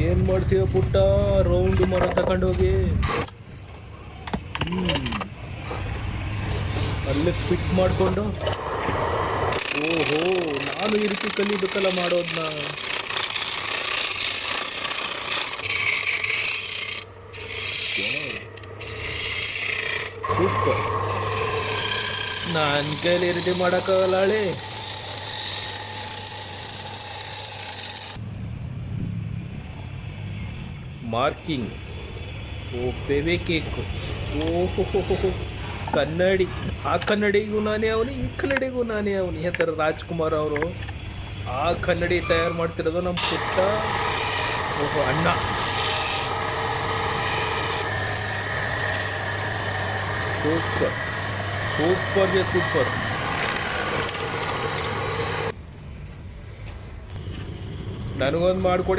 ಏನ್ ಮಾಡ್ತೀವ ಪುಟ್ಟ, ರೌಂಡ್ ಮರ ತಗೊಂಡೋಗಿ ಅಲ್ಲೇ ಪಿಟ್ ಮಾಡಿಕೊಂಡು. ಓಹೋ, ನಾನು ಈ ರೀತಿ ಕಲಿಬೇಕಲ್ಲ ಮಾಡೋದನ್ನ. ಸೂಪರ್. ನನ್ನ ಕೈಲಿ ಈ ರೀತಿ ಮಾಡೋಕ್ಕಾಗಲ್ಲ ಹಳೆ. ಮಾರ್ಕಿಂಗ್. ಓ ಪೆವೆ ಕೇಕ್. ಓಹೋ, ಕನ್ನಡಿ. ಆ ಕನ್ನಡಿಗೂ ನಾನೇ ಅವನು, ಈ ಕನ್ನಡಿಗೂ ನಾನೇ ಅವನು. ಈ ಥರ ರಾಜ್ಕುಮಾರ್ ಅವರು ಆ ಕನ್ನಡಿ ತಯಾರು ಮಾಡ್ತಿರೋದು ನಮ್ಮ ಪುಟ್ಟ ಓಹೋ ಅಣ್ಣ. ಸೂಪರ್ ಸೂಪರ್ಗೆ ಸೂಪರ್. ನನಗೊಂದು ಮಾಡಿಕೊಡಿ.